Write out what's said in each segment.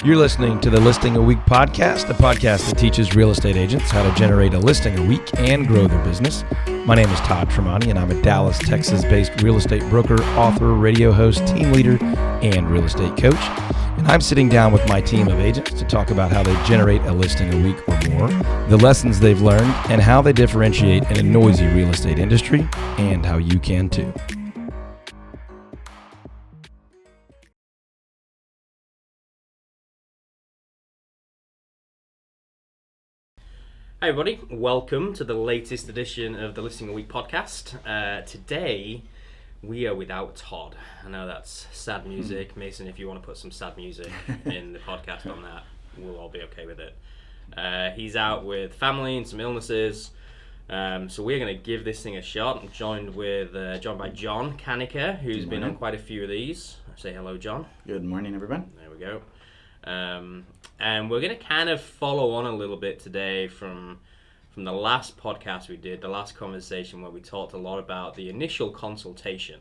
You're listening to the Listing a Week podcast, a podcast that teaches real estate agents how to generate a listing a week and grow their business. My name is Todd Tramonte, and I'm a Dallas, Texas-based real estate broker, author, radio host, team leader, and real estate coach. And I'm sitting down with my team of agents to talk about how they generate a listing a week or more, the lessons they've learned, and how they differentiate in a noisy real estate industry, and how you can too. Hi everybody, welcome to the latest edition of the Listing a Week podcast. Today we are without Todd. I know that's sad music. Mason, if you want to put some sad music in the podcast on that, we'll all be okay with it. He's out with family and some illnesses, so we're going to give this thing a shot. I'm joined by John Kanicka, who's been on quite a few of these. Say hello, John. Good morning, everyone. There we go. And we're going to kind of follow on a little bit today from the last podcast we did, the last conversation where we talked a lot about the initial consultation.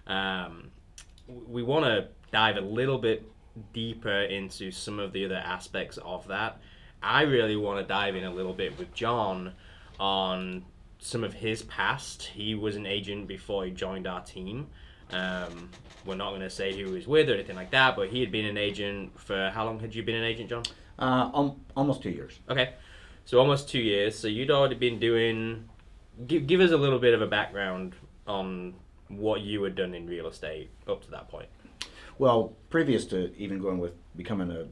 We want to dive a little bit deeper into some of the other aspects of that. I really want to dive in a little bit with John on some of his past. He was an agent before he joined our team. We're not going to say who he was with or anything like that, but he had been an agent for, how long had you been an agent, John? Almost 2 years. Okay, so almost 2 years. So you'd already been doing, give us a little bit of a background on what you had done in real estate up to that point. Well, previous to even going with becoming a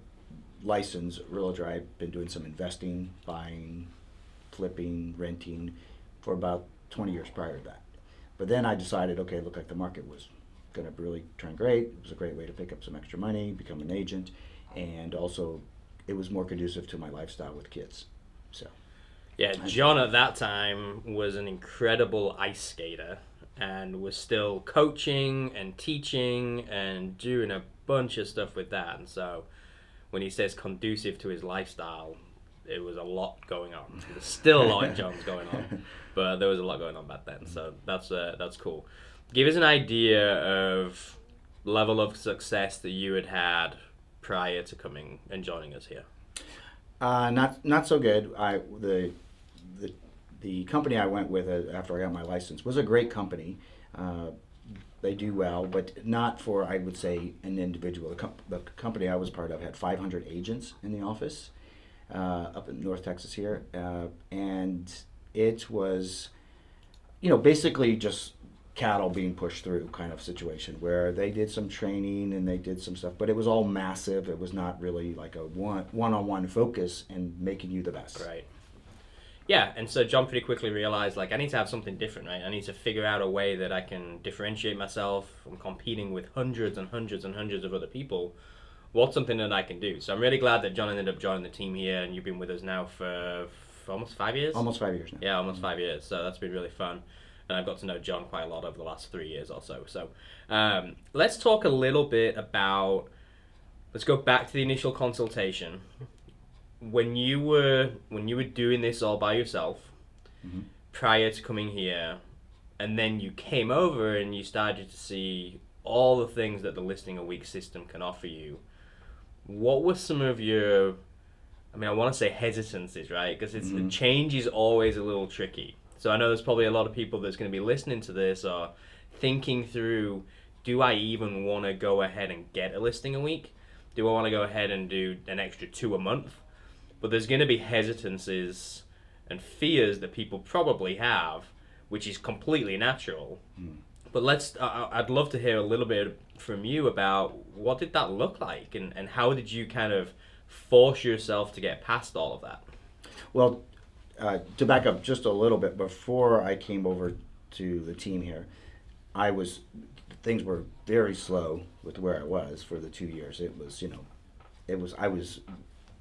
licensed realtor, I've been doing some investing, buying, flipping, renting for about 20 years prior to that. But then I decided, okay, it looked like the market was going to really turn great. It was a great way to pick up some extra money, become an agent, and also it was more conducive to my lifestyle with kids. So, yeah, John at that time was an incredible ice skater and was still coaching and teaching and doing a bunch of stuff with that. And so when he says conducive to his lifestyle, it was a lot going on. There's still a lot in John's going on, but there was a lot going on back then. So that's cool. Give us an idea of level of success that you had prior to coming and joining us here. Not so good. The company I went with after I got my license was a great company. They do well, but not for, I would say, an individual. The company I was part of had 500 agents in the office up in North Texas here, and it was, basically just cattle being pushed through kind of situation where they did some training and they did some stuff, but it was all massive. It was not really like a one-on-one focus and making you the best. Right. Yeah, and so John pretty quickly realized, I need to have something different, right? I need to figure out a way that I can differentiate myself from competing with hundreds and hundreds and hundreds of other people. What's something that I can do? So I'm really glad that John ended up joining the team here, and you've been with us now for almost 5 years? Almost 5 years now. Yeah, almost 5 years. So that's been really fun. And I've got to know John quite a lot over the last 3 years or so. So let's talk a little bit about, let's go back to the initial consultation. When you were doing this all by yourself, prior to coming here, and then you came over and you started to see all the things that the Listing a Week system can offer you, what were some of your, I want to say hesitancies, right? Because the change is always a little tricky. So I know there's probably a lot of people that's going to be listening to this or thinking through, do I even want to go ahead and get a listing a week? Do I want to go ahead and do an extra 2 a month? But there's going to be hesitancies and fears that people probably have, which is completely natural. But I'd love to hear a little bit from you about what did that look like and how did you kind of force yourself to get past all of that? Well, to back up just a little bit, before I came over to the team here, things were very slow with where I was for the 2 years. I was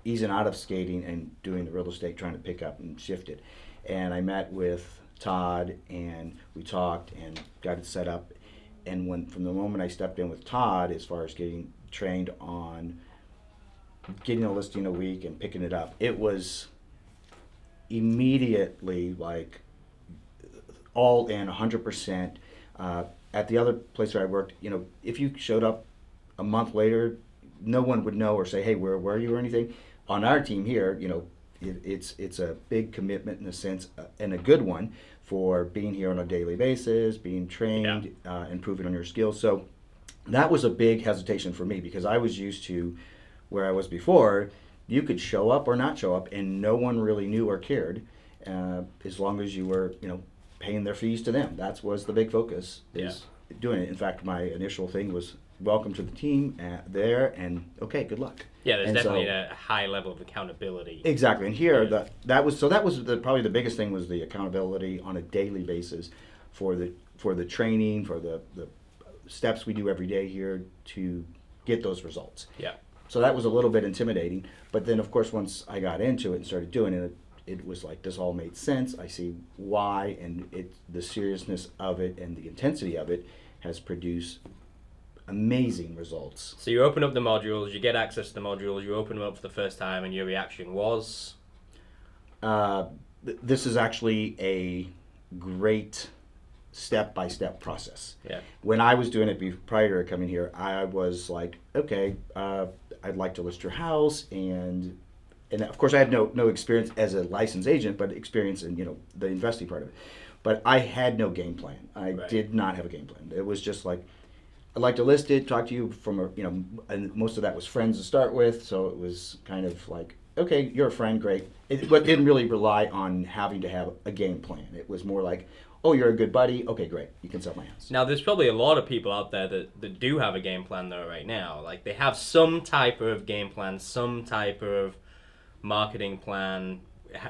easing out of skating and doing the real estate, trying to pick up and shift it. And I met with Todd and we talked and got it set up. And from the moment I stepped in with Todd, as far as getting trained on getting a listing a week and picking it up, it was immediately like all in 100%. At the other place where I worked, if you showed up a month later, no one would know or say, hey, where were you or anything. On our team here, it's a big commitment in a sense, and a good one for being here on a daily basis, being trained, improving on your skills. So that was a big hesitation for me because I was used to where I was before. You could show up or not show up, and no one really knew or cared, as long as you were, paying their fees to them. That was the big focus. Is doing it. In fact, my initial thing was welcome to the team there, and okay, good luck. Yeah, there's definitely a high level of accountability. Exactly, and here that was probably the biggest thing was the accountability on a daily basis for the training, for the steps we do every day here to get those results. Yeah. So that was a little bit intimidating, but then of course once I got into it and started doing it, it was like this all made sense. I see why, and the seriousness of it and the intensity of it has produced amazing results. So you open up the modules, you get access to the modules, you open them up for the first time, and your reaction was? This is actually a great step-by-step process. Yeah. When I was doing it prior to coming here, I was like, okay, I'd like to list your house, and of course I had no experience as a licensed agent, but experience in the investing part of it. But I had no game plan. I did not have a game plan. It was just like, I'd like to list it, talk to you from and most of that was friends to start with, so it was kind of like, okay, you're a friend, great. But didn't really rely on having to have a game plan. It was more like, oh, you're a good buddy, okay, great, you can sell my house. Now, there's probably a lot of people out there that do have a game plan though right now. Like, they have some type of game plan, some type of marketing plan,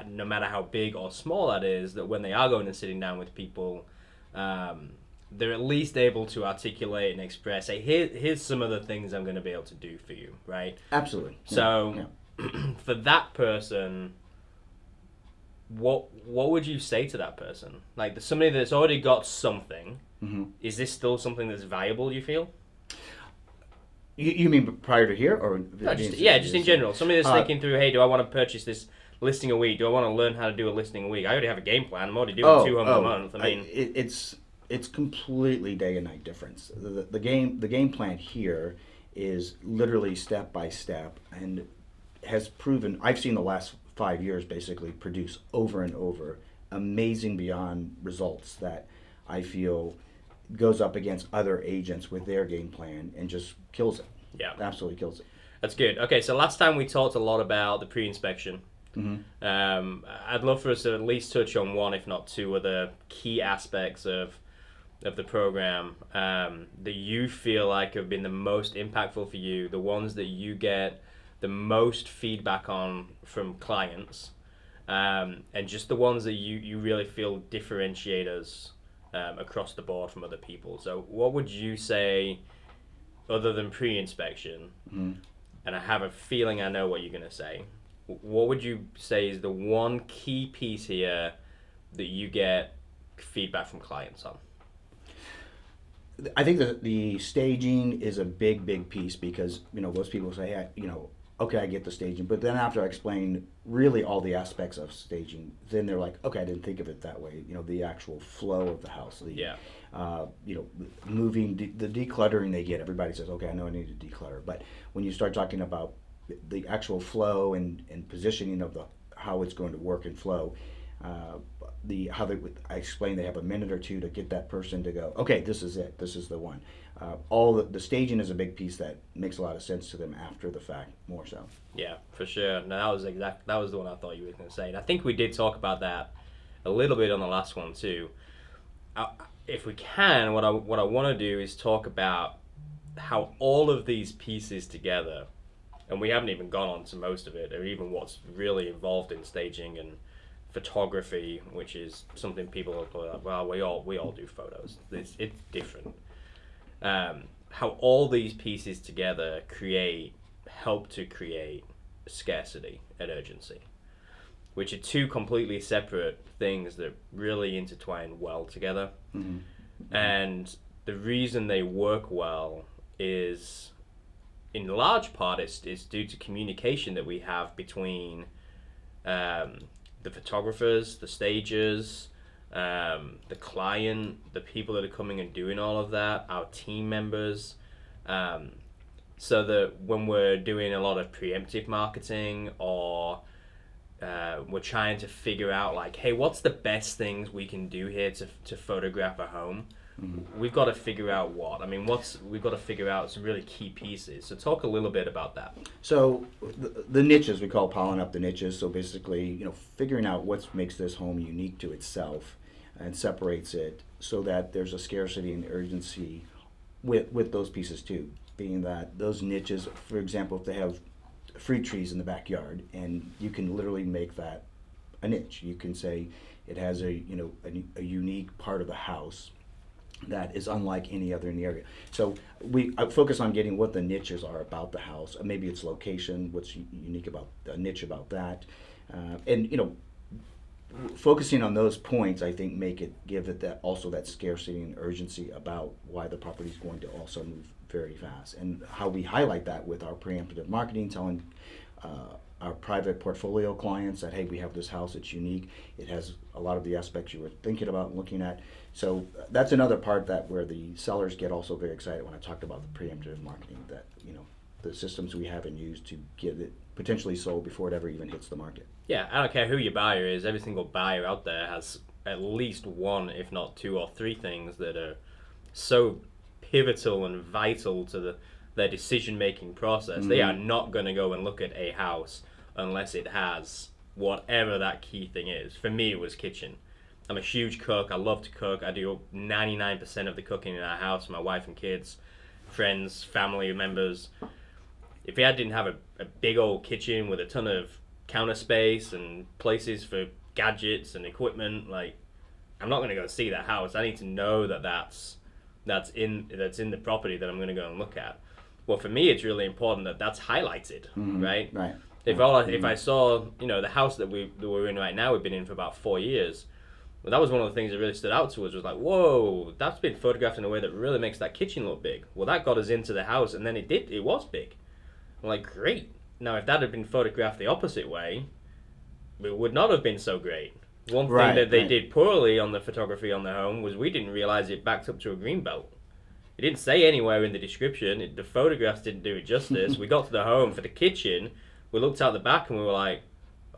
no matter how big or small that is, that when they are going and sitting down with people, they're at least able to articulate and express, hey, here's some of the things I'm going to be able to do for you, right? Absolutely. So, for that person, what would you say to that person? Like, somebody that's already got something, is this still something that's valuable, you feel? You mean prior to here, or no, just in general. Somebody that's thinking through, hey, do I want to purchase this listing a week? Do I want to learn how to do a listing a week? I already have a game plan. I'm already doing 200 a month. I mean, it's completely day and night difference. The game plan here is literally step by step, and has proven. I've seen the last 5 years basically produce over and over amazing beyond results that I feel goes up against other agents with their game plan and just kills it. Yeah. Absolutely kills it. That's good. Okay, so last time we talked a lot about the pre-inspection. I'd love for us to at least touch on one, if not two, of the key aspects of the program that you feel like have been the most impactful for you, the ones that you get the most feedback on from clients, and just the ones that you really feel differentiate us across the board from other people. So what would you say, other than pre-inspection, and I have a feeling I know what you're going to say, what would you say is the one key piece here that you get feedback from clients on? I think that the staging is a big piece, because most people say, hey, okay, I get the staging, but then after I explain really all the aspects of staging, then they're like, okay, I didn't think of it that way. The actual flow of the house, moving, the decluttering they get. Everybody says, okay, I know I need to declutter, but when you start talking about the actual flow and positioning of how it's going to work and flow, I explain they have a minute or two to get that person to go, okay, this is it, this is the one. All the staging is a big piece that makes a lot of sense to them after the fact, more so. Yeah, for sure. No, that was the one I thought you were going to say. And I think we did talk about that a little bit on the last one too. If we can, what I want to do is talk about how all of these pieces together, and we haven't even gone on to most of it, or even what's really involved in staging and photography, which is something people are probably like, well, we all do photos. It's different. How all these pieces together help to create scarcity and urgency, which are two completely separate things that really intertwine well together. And the reason they work well is, in large part, it's due to communication that we have between the photographers, the stagers, the client, the people that are coming and doing all of that, our team members, so that when we're doing a lot of preemptive marketing or we're trying to figure out like, hey, what's the best things we can do here to photograph a home? We've got to figure out what. I mean, we've got to figure out some really key pieces. So talk a little bit about that. So the niches, we call piling up the niches. So basically, figuring out what makes this home unique to itself and separates it so that there's a scarcity and urgency with those pieces too. Being that those niches, for example, if they have fruit trees in the backyard, and you can literally make that a niche. You can say it has a unique part of the house that is unlike any other in the area. So I focus on getting what the niches are about the house. Maybe it's location, what's unique about a niche about that, and focusing on those points, I think give it that scarcity and urgency about why the property is going to also move very fast, and how we highlight that with our preemptive marketing, telling our private portfolio clients that, hey, we have this house, it's unique, it has a lot of the aspects you were thinking about and looking at. So that's another part where the sellers get also very excited when I talked about the preemptive marketing, that the systems we have and use to get it potentially sold before it ever even hits the market. Yeah, I don't care who your buyer is. Every single buyer out there has at least one, if not two or three things that are so pivotal and vital to their decision-making process. Mm-hmm. They are not going to go and look at a house unless it has whatever that key thing is. For me, it was kitchen. I'm a huge cook. I love to cook. I do 99% of the cooking in our house, my wife and kids, friends, family members. If I didn't have a big old kitchen with a ton of counter space and places for gadgets and equipment, like, I'm not going to go see that house. I need to know that's in the property that I'm going to go and look at. Well, for me, it's really important that that's highlighted, right? Right. If I saw, the house that we're in right now, we've been in for about 4 years. Well, that was one of the things that really stood out to us, was like, whoa, that's been photographed in a way that really makes that kitchen look big. Well, that got us into the house, and then it was big. I'm like, great. Now, if that had been photographed the opposite way, it would not have been so great. One thing that they did poorly on the photography on the home was we didn't realize it backed up to a green belt. It didn't say anywhere in the description. The photographs didn't do it justice. We got to the home for the kitchen. We looked out the back and we were like,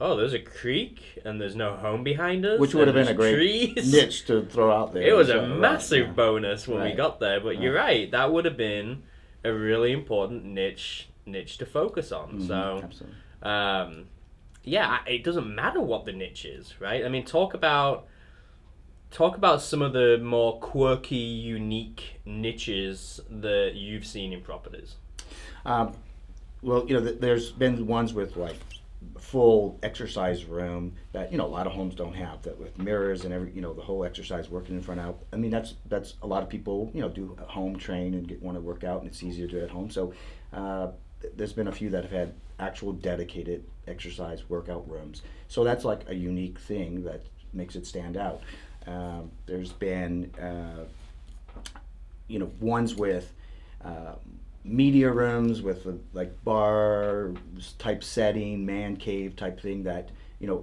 oh, there's a creek and there's no home behind us. Which would have been a great niche to throw out there. It was a massive bonus when we got there. But you're right. That would have been a really important niche to focus on. So, absolutely. It doesn't matter what the niche is, right? I mean, talk about some of the more quirky, unique niches that you've seen in properties. Well, there's been ones with like full exercise room that a lot of homes don't have, that with mirrors and the whole exercise working in front out. I mean, that's a lot of people do home train and want to work out, and it's easier to do at home. So there's been a few that have had actual dedicated exercise workout rooms. So that's like a unique thing that makes it stand out. There's been ones with media rooms with like bar type setting, man cave type thing that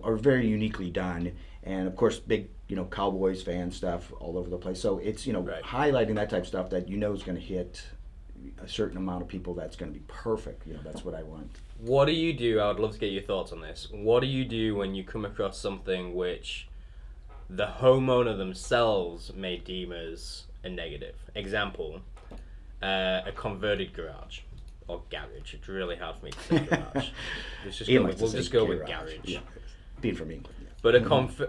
are very uniquely done, and of course big Cowboys fan stuff all over the place. So it's highlighting that type of stuff that is going to hit a certain amount of people. That's going to be perfect. That's what I want. What do you do? I would love to get your thoughts on this. What do you do when you come across something which the homeowner themselves may deem as a negative? Example, a converted garage or garage. It's really hard for me to say garage. We'll just go with garage. Yeah. Being from England. Yeah. But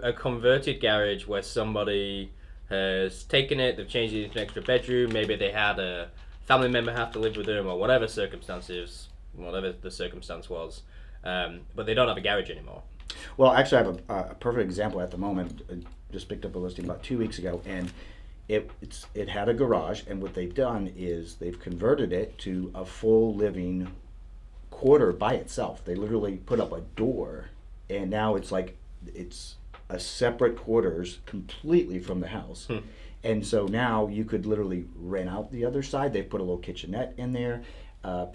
a converted garage where somebody has taken it, they've changed it into an extra bedroom. Maybe they had a family member have to live with them, or whatever the circumstance was. But they don't have a garage anymore. Well, actually, I have a perfect example at the moment. I just picked up a listing about 2 weeks ago, and it had a garage, and what they've done is they've converted it to a full living quarter by itself. They literally put up a door, and now it's a separate quarters completely from the house. And so now you could literally rent out the other side. They put a little kitchenette in there.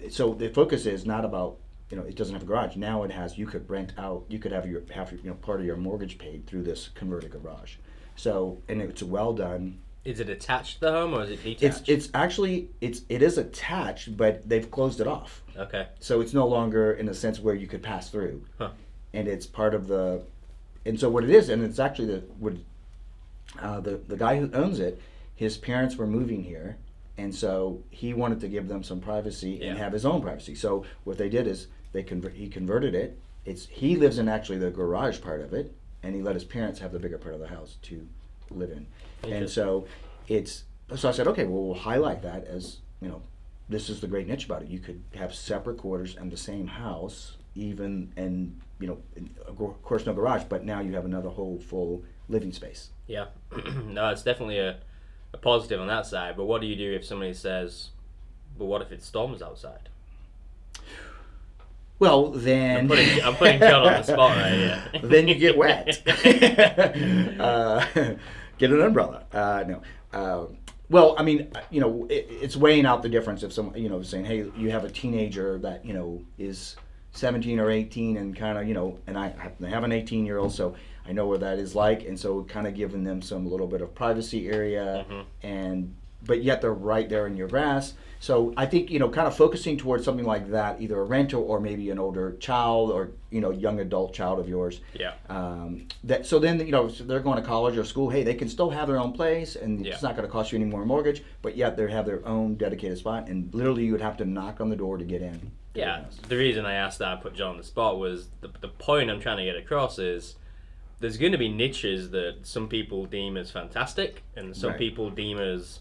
So the focus is not about, it doesn't have a garage. Now it has, you could rent out, you could have your part of your mortgage paid through this converted garage. So, and it's well done. Is it attached to the home or is it detached? It's actually it is attached, but they've closed it off. Okay. So it's no longer in a sense where you could pass through, and it's part of the. And so what it is, and it's actually the guy who owns it, his parents were moving here, and so he wanted to give them some privacy and have his own privacy. So what they did is he converted it. He lives in actually the garage part of it, and he let his parents have the bigger part of the house to live in. And so I said, okay, well, we'll highlight that as, this is the great niche about it. You could have separate quarters and the same house, even, and, of course, no garage, but now you have another whole full living space. Yeah. No, it's definitely a positive on that side. But what do you do if somebody says, but what if it storms outside? Well, then... I'm putting John on the spot right here. Then you get wet. Get an umbrella. No. Well, I mean, it's weighing out the difference if someone, saying, hey, you have a teenager that, is 17 or 18 and kind of, and I happen to have an 18-year-old, so I know what that is like. And so kind of giving them some little bit of privacy area, but yet they're right there in your grass. So I think, kind of focusing towards something like that, either a renter or maybe an older child or, young adult child of yours. Yeah. So then, so they're going to college or school, hey, they can still have their own place and it's not going to cost you any more mortgage, but yet they have their own dedicated spot and literally you would have to knock on the door to get in. Yeah. The reason I asked that, I put John on the spot, was the point I'm trying to get across is there's going to be niches that some people deem as fantastic and some people deem as,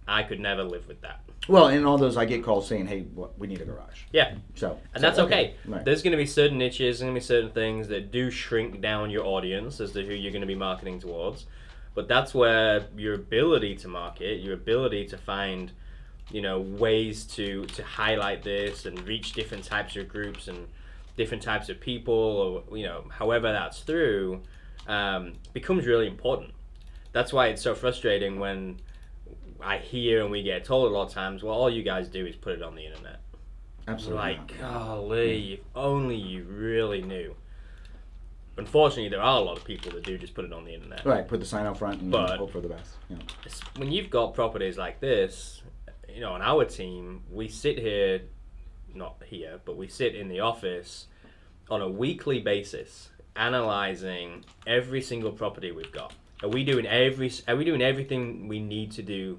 I could never live with that. Well, and all those, I get calls saying, hey, we need a garage. Yeah. And that's okay. Right. There's going to be certain niches, there's going to be certain things that do shrink down your audience as to who you're going to be marketing towards. But that's where your ability to market, your ability to find, ways to highlight this and reach different types of groups and different types of people, or, however that's through, becomes really important. That's why it's so frustrating when I hear and we get told a lot of times, well, all you guys do is put it on the internet. Absolutely. Like, golly, if only you really knew. Unfortunately, there are a lot of people that do just put it on the internet. Right, put the sign out front and hope for the best. Yeah. When you've got properties like this, on our team, we sit here, not here, but we sit in the office on a weekly basis, analyzing every single property we've got. Are we doing everything we need to do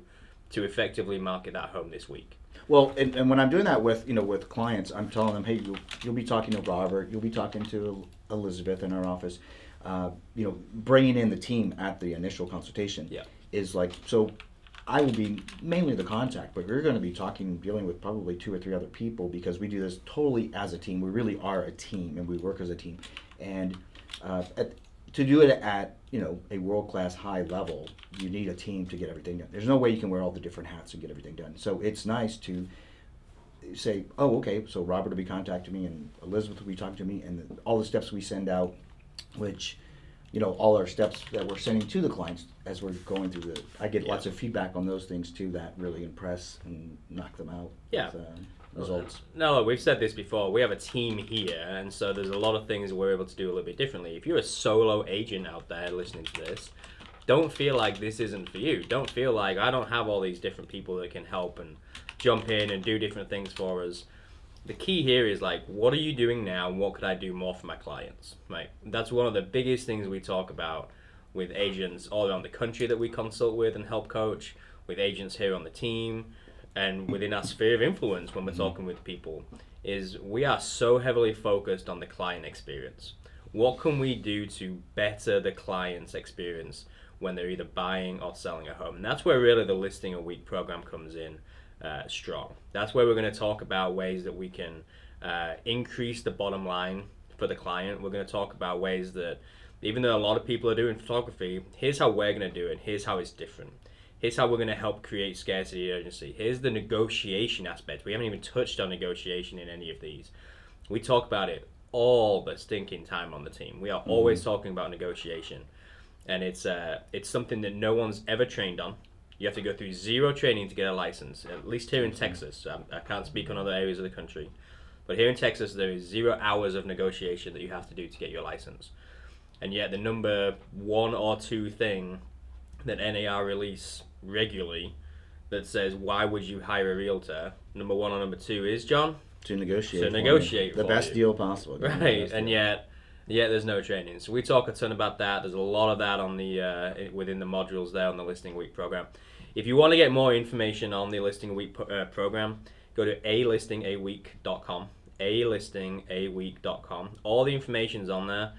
to effectively market that home this week? Well, and when I'm doing that with with clients, I'm telling them, hey, you'll be talking to Robert, you'll be talking to Elizabeth in our office, bringing in the team at the initial consultation is like, so I will be mainly the contact, but we're going to be dealing with probably 2 or 3 other people because we do this totally as a team. We really are a team and we work as a team. And to do it at a world-class high level, you need a team to get everything done. There's no way you can wear all the different hats and get everything done. So it's nice to say, oh, okay, so Robert will be contacting me and Elizabeth will be talking to me, and all the steps we send out, which, all our steps that we're sending to the clients as we're going through I get lots of feedback on those things too that really impress and knock them out. Yeah. With, results. No, look, we've said this before. We have a team here, and so there's a lot of things we're able to do a little bit differently. If you're a solo agent out there listening to this, don't feel like this isn't for you. Don't feel like I don't have all these different people that can help and jump in and do different things for us. The key here is like, what are you doing now and what could I do more for my clients? Right? That's one of the biggest things we talk about with agents all around the country that we consult with and help coach, with agents here on the team, and within our sphere of influence when we're talking with people, is we are so heavily focused on the client experience. What can we do to better the client's experience when they're either buying or selling a home? And that's where really the Listing a Week program comes in strong. That's where we're going to talk about ways that we can increase the bottom line for the client. We're going to talk about ways that, even though a lot of people are doing photography, here's how we're going to do it. Here's how it's different. Here's how we're going to help create scarcity urgency. Here's the negotiation aspect. We haven't even touched on negotiation in any of these. We talk about it all the stinking time on the team. We are always talking about negotiation. And it's something that no one's ever trained on. You have to go through 0 training to get a license, at least here in Texas. I can't speak on other areas of the country. But here in Texas, there is 0 hours of negotiation that you have to do to get your license. And yet the number 1 or 2 thing that NAR release regularly that says, why would you hire a realtor? Number one or number two is, John? To negotiate. To negotiate the for best you. deal possible. Right, and yet there's no training. So we talk a ton about that. There's a lot of that on the within the modules there on the Listing Week program. If you want to get more information on the Listing Week program, go to alistingaweek.com. alistingaweek.com. All the information is on there.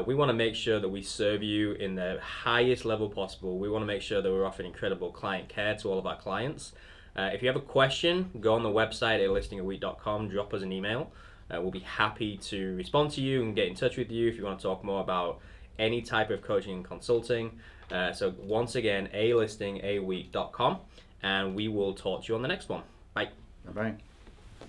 We want to make sure that we serve you in the highest level possible. We want to make sure that we're offering incredible client care to all of our clients. If you have a question, go on the website at alistingaweek.com, drop us an email. We'll be happy to respond to you and get in touch with you if you want to talk more about any type of coaching and consulting. So once again, alistingaweek.com, and we will talk to you on the next one. Bye. Bye-bye.